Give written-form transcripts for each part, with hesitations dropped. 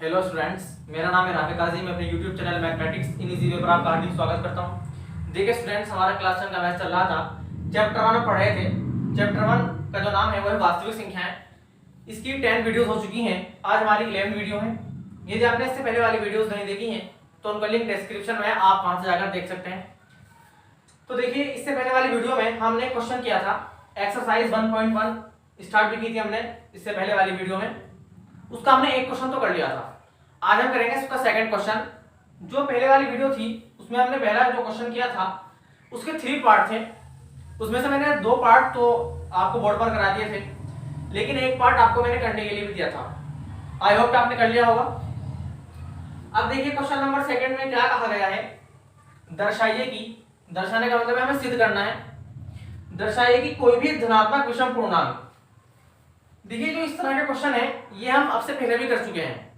Hello students, मेरा नाम है राफिक काजी। मैं अपने YouTube channel mathematics in easy way पर आपका हार्दिक स्वागत करता हूं। देखिए स्टूडेंट्स, हमारा क्लास 10 का मैथ चल रहा था। चैप्टर 1 में पढ़ रहे थे। चैप्टर 1 का जो नाम है वो है वास्तविक संख्याएं। इसकी 10 वीडियोस हो चुकी हैं। आज हमारी 11 वीडियो है। यदि आपने इससे पहले वाली वीडियोस नहीं देखी हैं तो उनका लिंक डिस्क्रिप्शन में है, आप वहां से जाकर देख सकते हैं। तो देखिए, इससे पहले वाली वीडियो में हमने क्वेश्चन किया था एक्सरसाइज 1.1 स्टार्ट भी की थी हमने इससे पहले वाली वीडियो में। उसका हमने एक क्वेश्चन तो कर लिया था। आज हम करेंगे उसका सेकंड क्वेश्चन। जो पहले वाली वीडियो थी उसमें हमने पहला जो क्वेश्चन किया था उसके 3 पार्ट थे। उसमें से मैंने 2 पार्ट तो आपको बोर्ड पर करा दिए थे, लेकिन एक पार्ट आपको मैंने करने के लिए भी दिया था। आई होप कि आपने कर लिया होगा। अब देखिए, क्वेश्चन नंबर सेकंड में क्या कहा गया है, दर्शाइए कि, दर्शाने का मतलब है हमें सिद्ध करना है, दर्शाइए कि कोई भी धनात्मक विषम पूर्णांक। देखिए, जो इस तरह के क्वेश्चन है ये हम अब से पहले भी कर चुके हैं।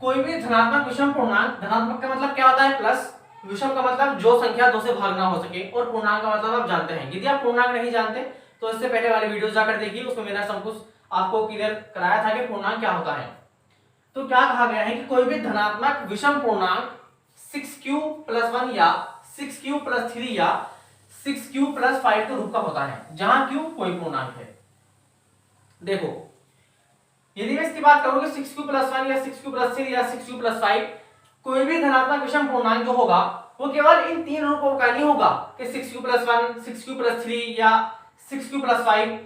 कोई भी धनात्मक विषम पूर्णांक, धनात्मक का मतलब क्या होता है प्लस, विषम का मतलब जो संख्या 2 से भाग ना हो सके, और पूर्णांक का मतलब आप जानते हैं। यदि आप पूर्णांक नहीं जानते तो इससे पहले वाली वीडियो जाकर देखिए, उसमें मैंने सब कुछ आपको क्लियर कराया था कि पूर्णांक क्या होता है। तो क्या कहा गया है कि कोई भी धनात्मक विषम पूर्णांक 6q + 1 या 6q + 3 या 6q + 5 के रूप का होता है, जहां q कोई पूर्णांक है। देखो, यदि मैं इसकी बात करूं कि 6q + 1 या 6q + 3 या 6q + 5, कोई भी धनात्मक विषम पूर्णांक जो होगा वो केवल इन 3 रूपों का नहीं होगा कि 6q + 1, 6q + 3 या 6q + 5।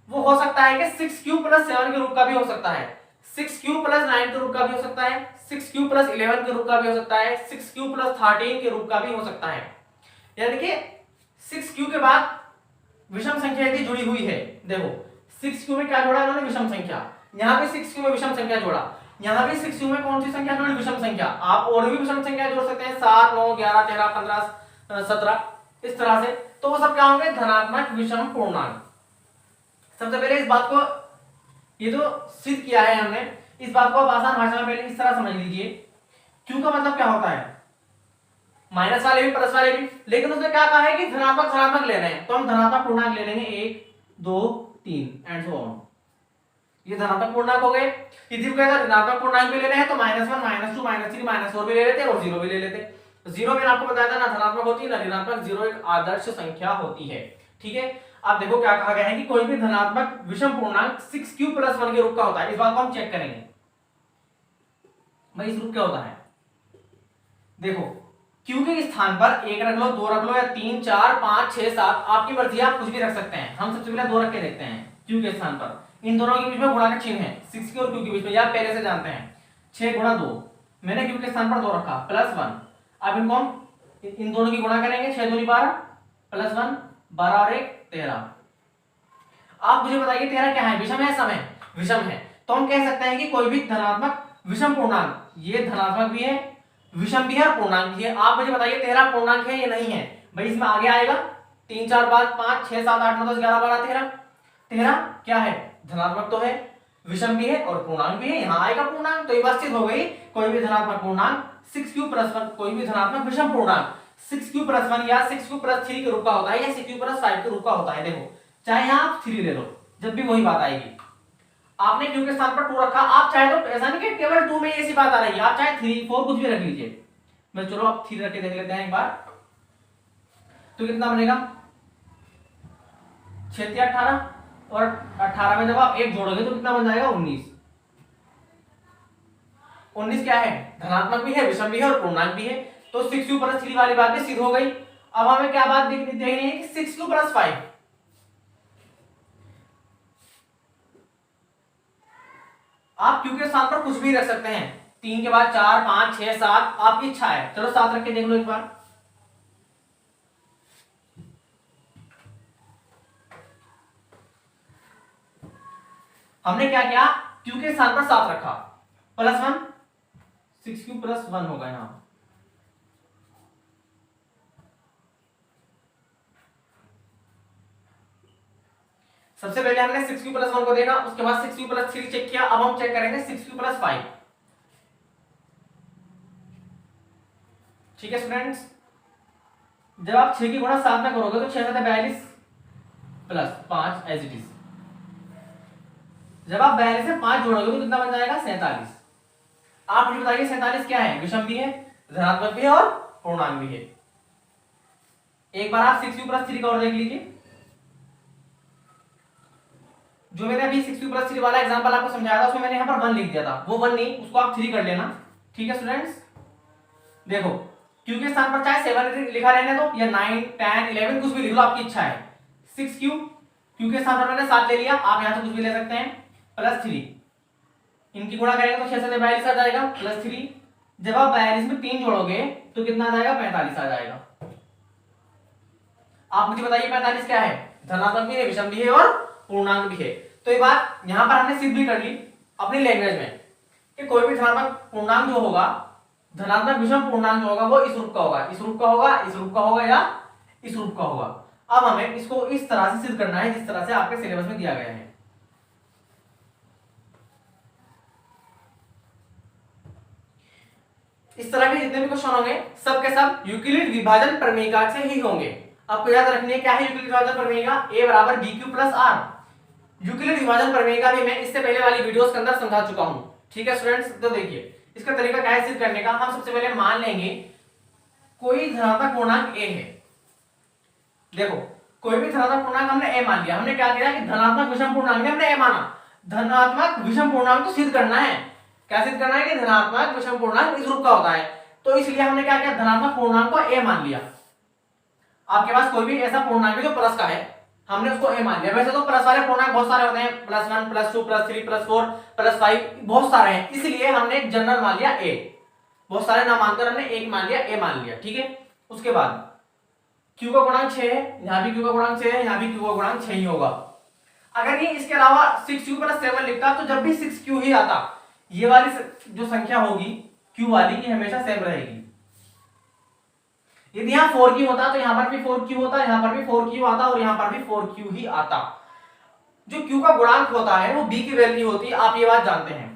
वो हो सकता है कि 6q + 7 के रूप का भी हो सकता है, 6q + 9 के रूप का भी हो सकता है, 6q + 11 के रूप का भी हो सकता है, 6q + 13 के रूप का भी हो सकता है। यानी कि 6q के बाद विषम संख्या यदि जुड़ी हुई है, देखो 6q में क्या जोड़ा इन्होंने, विषम संख्या। यहाँ पे 6q में विषम संख्या जोड़ा, यहाँ भी 6q में कौन सी संख्या जोड़ी, विषम संख्या। आप और भी विषम संख्या जोड़ सकते हैं, 7, 9, 11, 13, 15, 17, इस तरह से। तो वो सब क्या होंगे, धनात्मक विषम पूर्णांक। सबसे पहले इस बात को, ये जो सिद्ध किया है हमने, इस बात को आप आसान भाषा में पहले इस तरह समझ लीजिए। q का मतलब क्या होता है, माइनस वाले भी प्लस वाले भी, लेकिन उसने क्या कहा है कि धनात्मक धनात्मक लेने हैं, तो हम धनात्मक पूर्णांक ले लेंगे 1, 2, 3 एंड सो ऑन। ये धनात्मक पूर्णांक हो गए। यदि को अगर ऋणात्मक पूर्णांक भी लेने हैं तो -1, -2, -3, -4 भी ले लेते और 0 भी ले लेते। 0 मैंने आपको बताया था ना धनात्मक होती है ना ऋणात्मक, 0 एक आदर्श संख्या होती है। ठीक है, अब देखो क्या कहा गया है कि कोई भी धनात्मक विषम पूर्णांक 6q + 1 के रूप का होता है। इस बात को हम चेक करेंगे, भाई इस रूप क्या होता है। देखो, q के स्थान पर 1 रख लो, 2 रख लो, या 3, 4, 5, 6, 7, आपकी मर्जी, आप कुछ भी रख सकते हैं। हम सबसे पहले 2 रख के देखते हैं q के स्थान पर। इन दोनों के बीच में गुणा का चिन्ह है, 6 और q के बीच में, आप पहले से जानते हैं। 6 × 2, मैंने q के स्थान पर 2 रखा, +1। अब इनको हम इन दोनों की गुणा करेंगे, 6 दूनी 12, +1, 12 और 1 13। आप मुझे बताइए 13 क्या है, विषम है, सम है, विषम है। तो हम कह सकते हैं कि कोई भी धनात्मक विषम पूर्णांक, ये धनात्मक भी है, विषम भी है और पूर्णांक भी है। आप मुझे बताइए 13 पूर्णांक है या नहीं है। भाई इसमें आगे आएगा 3, 4, 5, 6, 7, 8, 9, 10, 11, 12, 13। 13 क्या है, धनात्मक तो है, विषम भी है और पूर्णांक भी है। यहाँ आएगा पूर्णांक, तो ये बात सिद्ध हो गई। कोई भी धनात्मक पूर्णांक 6q + 1, कोई भी धनात्मक विषम पूर्णांक 6q + 1 या 6q + 3 के रूप का होता है, या 6q + 5 के रूप का होता है। देखो, चाहे यहाँ आप 3 ले लो, जब भी वही बात आएगी। आपने q के स्थान पर 2 रखा, आप चाहे तो ऐसा नहीं कि केवल 2 में ऐसी बात आ रही है, आप चाहे 3, 4 कुछ भी रख लीजिए। मैं चलो आप 3 रख के देख लेते हैं एक बार, तो कितना बनेगा, 6 × 18, और 18 में जब आप 1 जोड़ोगे तो कितना बन जाएगा, 19। 19 क्या है, धनात्मक भी है, विषम भी है और पूर्णांक भी है। तो 6q + 3 वाली बात भी सिद्ध हो गई। अब हमें क्या बात देखनी है कि 6q + 5, आप q के स्थान पर कुछ भी रख सकते हैं, 3 के बाद 4, 5, 6, 7, आपकी इच्छा है। चलो 7 रख के देख लो एक बार। हमने क्या किया, q के स्थान पर 7 रखा, +1, 6q + 1 होगा यहां। सबसे पहले हमने 6q + 1 को देखा, उसके बाद 6q + 3 चेक किया। अब हम चेक करेंगे 6q + 5। ठीक है स्टूडेंट्स, जब आप 6 की गुणा 7 में करोगे तो 6 7 42 + 5 एज इट इज। जब आप 42 से 5 जोड़ोगे तो कितना बन जाएगा, 47। आप मुझे बताइए 47 क्या है, विषम भी है, धनात्मक भी है और पूर्णांक भी है। एक बार आप 6u+3 का और देख लीजिए। जो मैंने अभी 6u+3 वाला एग्जांपल आपको समझाया था उसमें मैंने यहाँ पर 1 लिख दिया था, वो 1 नहीं, उसको आप 3 कर लेना। ठीक है स्टूडेंट्स, देखो q के स्थान पर चाहे 7 लिखा रहने दो या 9, 10, 11 कुछ भी लिख लो, आपकी इच्छा है। 6q, q के स्थान पर मैंने 7 ले लिया, आप यहाँ से कुछ भी ले सकते हैं, +3, इनकी गुणा करेंगे तो 6 से 42 आ जाएगा, +3, जब आप 42 में 3 जोड़ोगे तो कितना आ जाएगा, 45 आ जाएगा। आप मुझे बताइए 45 क्या है, धनात्मक भी है, विषम भी है और पूर्णांक भी है। तो ये बात यहां पर हमने सिद्ध भी कर ली अपनी लैंग्वेज में कि कोई भी धनात्मक पूर्णांक जो होगा, धनात्मक विषम पूर्णांक जो होगा वो इस रूप का होगा, इस रूप का होगा, इस रूप का होगा या इस रूप का होगा। अब हमें इसको इस तरह से सिद्ध करना है जिस तरह से आपके सिलेबस में दिया गया है। इस तरह के जितने भी क्वेश्चन होंगे सब के सब यूक्लिड विभाजन प्रमेय से ही होंगे। आपको याद रखनी है क्या है यूक्लिड विभाजन प्रमेय का, a बराबर bq प्लस r। यूक्लिड विभाजन प्रमेय का भी मैं इससे पहले वाली वीडियोस के अंदर समझा चुका हूं। ठीक है स्टूडेंट्स, तो देखिए इसका तरीका क्या है सिद्ध करने का। हम सबसे पहले मान लेंगे कोई धनात्मक पूर्णांक a है। देखो कोई भी धनात्मक पूर्णांक हमने a मान लिया, हमने क्या किया कि धनात्मक विषम पूर्णांक में हमने a माना, धनात्मक विषम पूर्णांक तो सिद्ध करना है। क्या सिद्ध करना है कि धनात्मक विषम पूर्णांक इस रूप का होता है, तो इसलिए हमने क्या किया, धनात्मक पूर्णांक को a मान लिया। आपके पास कोई भी ऐसा पूर्णांक है जो प्लस का है, हमने उसको a मान लिया। वैसे तो प्लस वाले पूर्णांक बहुत सारे होते हैं, +1, +2, +3, +4, +5 बहुत सारे हैं, इसलिए हमने एक जनरल मान लिया a। बहुत सारे ना मानकर हमने एक मान लिया, a मान लिया। ठीक है, उसके बाद q का गुणांक 6 है, यहाँ भी q का गुणांक 6 है, यहाँ भी q का गुणांक 6 ही होगा। अगर ये इसके अलावा 6u+7 लिखता तो जब भी 6q ही आता, ये वाली जो संख्या होगी q वाली, ये हमेशा सेम रहेगी। यदि यहाँ 4q होता तो यहाँ पर भी 4q होता, यहाँ पर भी 4q आता और यहाँ पर भी 4q ही आता। जो q का गुणांक होता है वो b की वैल्यू होती है, आप ये बात जानते हैं।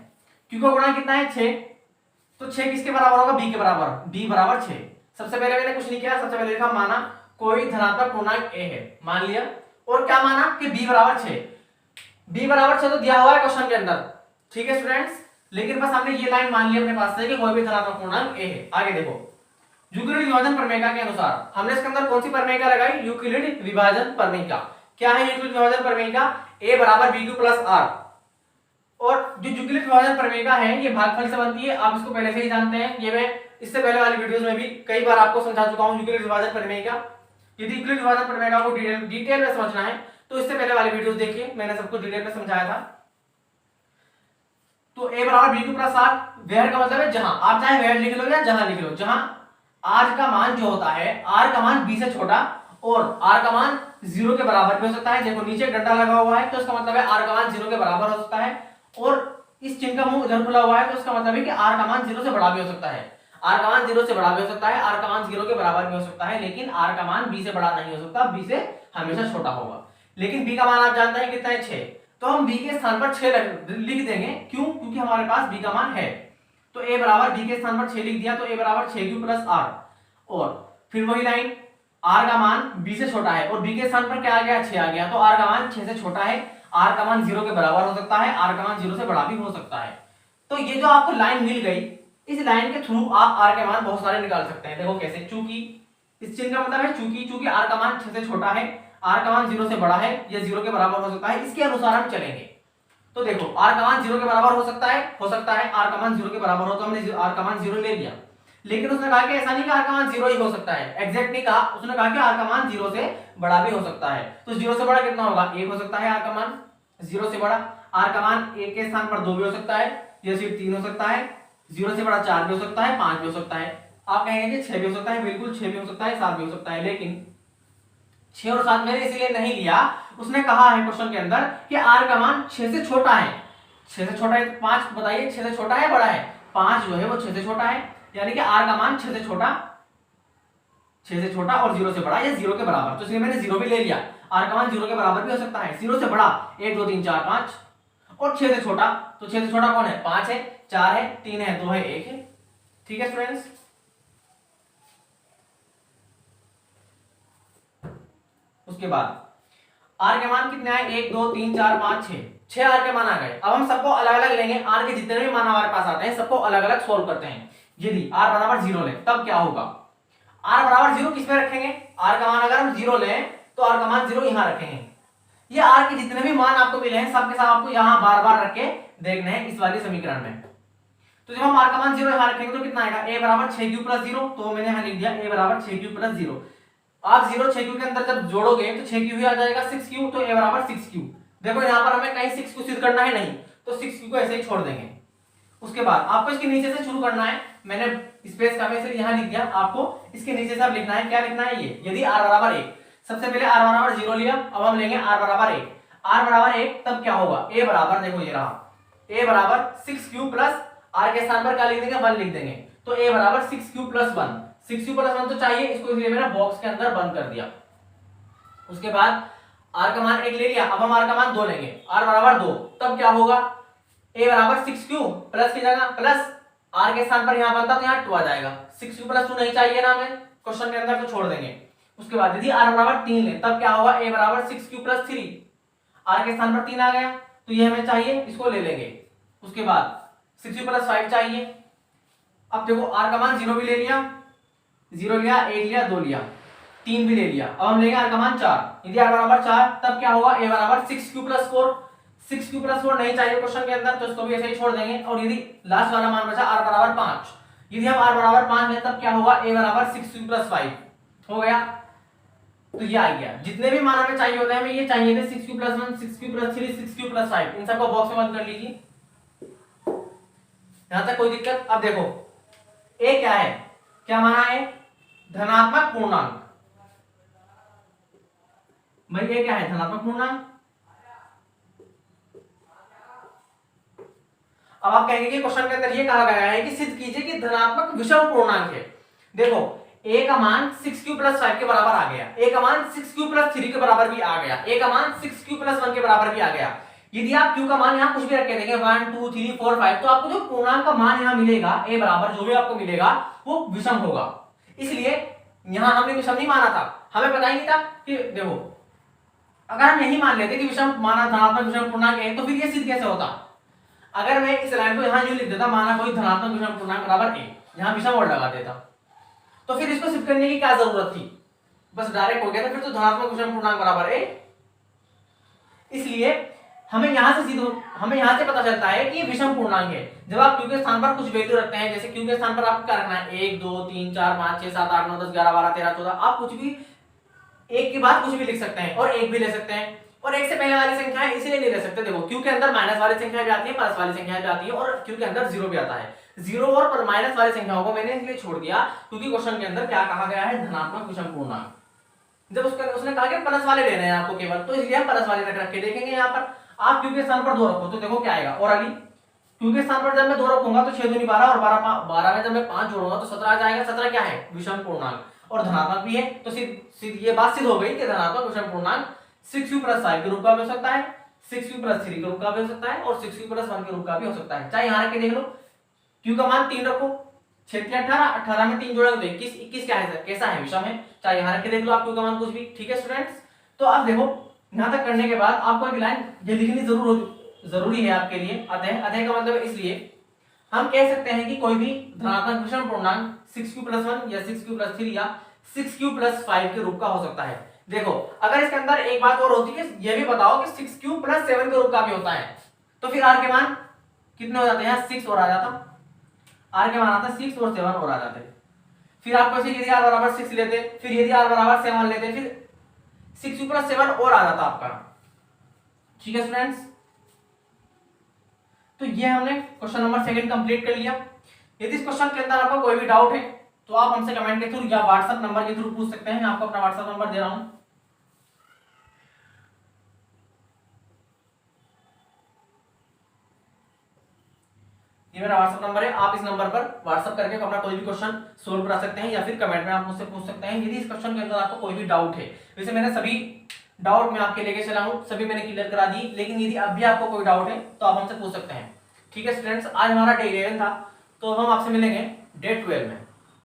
q का गुणांक कितना है, 6, तो 6 किसके बराबर होगा, b के बराबर, b बराबर 6। सबसे पहले मैंने कुछ नहीं किया, सबसे पहले लिखा माना कोई धनात्मक पूर्णांक a है, मान लिया, और क्या माना कि b बराबर 6। b बराबर 6 तो दिया हुआ है क्वेश्चन के अंदर। ठीक है स्टूडेंट्स, लेकिन बस हमने ये लाइन मान ली अपने पास से कि कोई भी धनात्मक पूर्णांक a है। आगे देखो यूक्लिड विभाजन प्रमेय के अनुसार हमने इसके अंदर कौन सी प्रमेय का लगाई, यूक्लिड विभाजन प्रमेय का। क्या है यूक्लिड विभाजन प्रमेय का, a बराबर bq प्लस r। और जो यूक्लिड विभाजन प्रमेय का है ये भागफल से बनती है, आप इसको पहले से ही जानते हैं, ये मैं इससे पहले वाली वीडियोस में भी कई बार आपको समझा चुका हूं यूक्लिड विभाजन प्रमेय का। यदि यूक्लिड विभाजन प्रमेय का आपको डिटेल में समझना है तो इससे पहले वाली वीडियोस देखिए, मैंने सब कुछ डिटेल में समझाया था। तो a बराबर bq प्लस r, वेयर का मतलब है जहां, आप चाहे वेयर लिख लो या जहां लिख लो, जहां r का मान जो होता है, r का मान b से छोटा और r का मान 0 के बराबर भी हो सकता है। देखो नीचे डंडा लगा हुआ है तो इसका मतलब है r का मान 0 के बराबर हो सकता है, और इस चिन्ह का मुंह इधर खुला हुआ है तो इसका मतलब है कि r का मान 0 से बड़ा भी हो सकता है। r का मान 0 से बड़ा भी हो सकता है, r का मान 0 के बराबर भी हो सकता है, लेकिन r का मान b से बड़ा नहीं हो सकता, b से हमेशा छोटा होगा। लेकिन b का मान आप जानते हैं कितना है, 6, तो हम b के स्थान पर 6 लिख देंगे। क्यों, क्योंकि हमारे पास b का मान है। तो a बराबर b के स्थान पर 6 लिख दिया, तो a बराबर 6q प्लस r। और फिर वही लाइन, r का मान b से छोटा है और b के स्थान पर क्या आ गया, 6 आ गया, तो r का मान 6 से छोटा है, r का मान 0 के बराबर हो सकता है, r का मान 0 से बड़ा भी हो सकता है। तो ये जो आपको लाइन मिल गई, इस लाइन के थ्रू आप r के मान बहुत सारे निकाल सकते हैं। देखो कैसे, चूंकि इस चिन्ह का मतलब है चूंकि r का मान 6 से छोटा है, r का मान 0 से बड़ा है या 0 के बराबर हो सकता है, इसके अनुसार हम चलेंगे। तो देखो r का मान 0 के बराबर हो सकता है r का मान 0 के बराबर हो, तो हमने r का मान 0 ले लिया। लेकिन उसने कहा कि ऐसा नहीं कि r का मान 0 ही हो सकता है, एग्जैक्ट नहीं कहा, उसने कहा कि r का मान 0 से बड़ा भी हो सकता है। तो 0 से बड़ा कितना होगा, 1 हो सकता है r का मान, 0 से बड़ा r का मान 1 के स्थान पर 2 भी हो सकता है, या सिर्फ 3 हो सकता है, 0 से बड़ा 4 भी हो सकता है, 5 भी हो सकता है। आप कहेंगे 6 भी हो सकता है, बिल्कुल 6 भी हो सकता है, 7 भी हो सकता है, लेकिन 6 और 7 मैंने इसलिए नहीं लिया, उसने कहा है क्वेश्चन के अंदर कि r का मान 6 से छोटा है। 6 से छोटा है तो 5 बताइए 6 से छोटा है बड़ा है, 5 जो है वो 6 से छोटा है, यानी कि r का मान 6 से छोटा और 0 से बड़ा या 0 के बराबर, तो इसलिए मैंने 0 भी ले लिया। r का मान 0 के बराबर भी हो सकता है, 0 से बड़ा 1 2 3 4 5, और 6 से छोटा, तो 6 से छोटा कौन है, 5 है, 4 है, 3 है, 2 है, 1 है। ठीक है स्टूडेंट्स, उसके बाद आर के मान कितने आए, 1 2 3 4 5 6, 6 आर के मान आ गए। अब हम सबको अलग अलग लेंगे, आर के जितने भी मान हमारे पास आते हैं सबको अलग अलग सोल्व करते हैं। यदि आर बराबर 0 लें तब क्या होगा, आर बराबर 0 किस में रखेंगे, आर का मान अगर हम 0 लें तो आर का मान 0 यहां रखेंगे। ये आर के जितने भी मान आपको मिले हैं सबके साथ आपको यहां बार बार रख के देखने हैं इस वाले समीकरण में। तो जब हम आर का मान 0 यहां रखेंगे तो कितना आएगा, a बराबर 6q प्लस 0, तो मैंने यहां लिख दिया a बराबर 6q प्लस 0। आप 0 6q के अंदर जब जोड़ोगे तो 6q ही आ जाएगा 6q, तो a बराबर 6q। देखो यहां पर हमें कहीं 6q सिद्ध करना है नहीं, तो 6q को ऐसे ही छोड़ देंगे। उसके बाद आपको इसके नीचे से शुरू करना है, मैंने स्पेस का मैसेज यहां लिख दिया, आपको इसके नीचे से अब लिखना है, क्या लिखना है ये, यदि r बराबर 1, सबसे पहले r बराबर 0 लिया, अब हम लेंगे r बराबर 1, r बराबर 1 तब क्या होगा, a बराबर देखो ये रहा, a बराबर 6q प्लस r के स्थान पर क्या लिख देंगे 1 लिख देंगे, तो a बराबर 6q प्लस 1, 6q प्लस 1 तो चाहिए, इसको इसलिए मैंने बॉक्स के अंदर बंद कर दिया। उसके बाद r का मान 1 ले लिया, अब हम r का मान 2 लेंगे, r बराबर 2 तब क्या होगा, a बराबर 6q प्लस की जगह प्लस r के स्थान पर यहां बनता तो यहां 2 आ जाएगा, 6q प्लस 2 नहीं चाहिए ना हमें क्वेश्चन के अंदर, तो छोड़ देंगे। उसके बाद यदि r बराबर 3 ले तब क्या होगा, a बराबर 6q प्लस 3, r के स्थान पर 3 आ गया तो ये हमें चाहिए, इसको ले लेंगे। उसके बाद 6q प्लस 5 चाहिए, अब देखो r का मान 0 भी ले लिया, 0 लिया, 1 लिया, 2 लिया, 3 भी ले लिया, अब हम लेंगे r का मान 4, यदि r बराबर 4 तब क्या होगा, a बराबर 6q प्लस 4, 6q प्लस 4 नहीं चाहिए क्वेश्चन के अंदर तो इसको भी ऐसे ही छोड़ देंगे। और यदि लास्ट वाला मान बचा r बराबर 5, यदि हम r बराबर 5 लें तब क्या होगा, a बराबर 6q प्लस 5 हो गया, तो ये आ गया। जितने भी मान हमें चाहिए होते हैं, हमें ये चाहिए थे 6q plus 1, 6q plus 3, 6q plus 5, इन सबको बॉक्स में बंद कर लीजिए, यहां तक कोई दिक्कत। अब देखो a क्या है, क्या माना है, धनात्मक पूर्णांक, भाई ये क्या है, धनात्मक पूर्णांक। अब आप कहेंगे कि क्वेश्चन के अंदर ये कहा गया है कि सिद्ध कीजिए कि धनात्मक विषम पूर्णांक है। देखो a का मान 6q प्लस 5 के बराबर आ गया, a का मान 6q प्लस 3 के बराबर भी आ गया, a का मान 6q प्लस 1 के बराबर भी आ गया। यदि आप q का मान यहाँ कुछ भी रख के देंगे 1 2 3 4 5, तो आपको जो पूर्णांक का मान यहाँ मिलेगा a बराबर जो भी आपको मिलेगा वो विषम होगा। इसलिए यहाँ हमने विषम नहीं माना था, हमें पता ही नहीं था कि देखो अगर हम यही मान लेते कि विषम माना धनात्मक विषम पूर्णांक है तो फिर ये सिद्ध कैसे होता। अगर मैं इस लाइन को यहाँ यूं लिख देता, माना कोई धनात्मक विषम पूर्णांक बराबर a, यहाँ विषम और लगा देता, तो फिर इसको सिद्ध करने की क्या जरूरत थी, बस डायरेक्ट हो गया था, फिर तो धनात्मक विषम पूर्णांक बराबर a। इसलिए हमें यहाँ से पता चलता है कि ये विषम पूर्णांक है। जब आप q के स्थान पर कुछ वैल्यू रखते हैं, जैसे q के स्थान पर आपको क्या रखना है, 1 2 3 4 5 6 7 8 9 10 11 12 13 14, आप कुछ भी एक के बाद कुछ भी लिख सकते हैं और एक भी ले सकते हैं, और एक से पहले वाली संख्या है इसलिए नहीं ले सकते। देखो q के अंदर माइनस वाली संख्या भी आती है, प्लस वाली संख्या भी आती है, और q के अंदर जीरो भी आता है। जीरो और माइनस वाली संख्याओं को मैंने इसलिए छोड़ दिया क्योंकि क्वेश्चन के अंदर क्या कहा गया है, धनात्मक विषम पूर्णांक। जब उसने कहा कि प्लस वाले लेने हैं आपको केवल, तो इसलिए हम प्लस वाले रख के देखेंगे। यहाँ पर आप q के स्थान पर 2 रखो तो देखो क्या आएगा, और अली q के स्थान पर जब मैं 2 रखूंगा तो 6 दूनी 12 और 12 में जब मैं 5 जोड़ूंगा तो 17 आ जाएगा। 17 क्या है, विषम पूर्णांक और धनात्मक भी है, तो ये बात सिद्ध हो गई कि धनात्मक विषम पूर्णांक 6q प्लस 5 के रूप का भी हो सकता है, 6q प्लस 3 के रूप का भी हो सकता है, और 6q प्लस 1 के रूप का भी हो सकता है। चाहे यहाँ रख के देख लो, q का मान 3 रखो, 6 3 18, 18 में 3 जोड़ोगे तो 21, 21 क्या है, कैसा है, विषम है। चाहे यहाँ रख के देख लो आप q का मान कुछ भी, ठीक है स्टूडेंट्स। तो अब देखो यहाँ तक करने के बाद आपको एक लाइन ये लिखनी जरूरी है आपके लिए, अतः अतः का मतलब इसलिए हम कह सकते हैं कि कोई भी धनात्मक विषम पूर्णांक 6q प्लस 1 या 6q प्लस 3 या 6q प्लस 5 के रूप का हो सकता है। देखो अगर इसके अंदर एक बात और होती है, ये भी बताओ कि 6q प्लस 7 के रूप का भी होता है, तो फिर r के मान कितने हो जाते हैं, 6 और आ जाता, r के मान आता 6 और 7 और आ जाते। फिर आपको ऐसे यदि r बराबर 6 लेते, फिर यदि r बराबर 7 लेते, फिर 6q प्लस 7 और आ जाता आपका, ठीक है स्टूडेंट्स। तो ये हमने क्वेश्चन नंबर 2 कंप्लीट कर लिया। यदि इस क्वेश्चन के अंदर आपको कोई भी डाउट है तो आप हमसे कमेंट के थ्रू या व्हाट्सएप नंबर के थ्रू पूछ सकते हैं। मैं आपको अपना व्हाट्सएप नंबर दे रहा हूं, ये मेरा व्हाट्सएप नंबर है। आप इस नंबर पर व्हाट्सएप करके अपना कोई भी क्वेश्चन सोल्व करा सकते हैं या फिर कमेंट में आप मुझसे पूछ सकते हैं यदि इस क्वेश्चन के अंदर आपको कोई भी डाउट है। वैसे मैंने सभी डाउट में आपके लेके चला हूं, सभी मैंने क्लियर करा दी, लेकिन यदि अब भी आपको कोई डाउट है तो आप हमसे पूछ सकते हैं। ठीक है स्टूडेंट्स, आज हमारा डे 11 था, तो हम आपसे मिलेंगे डे 12 में।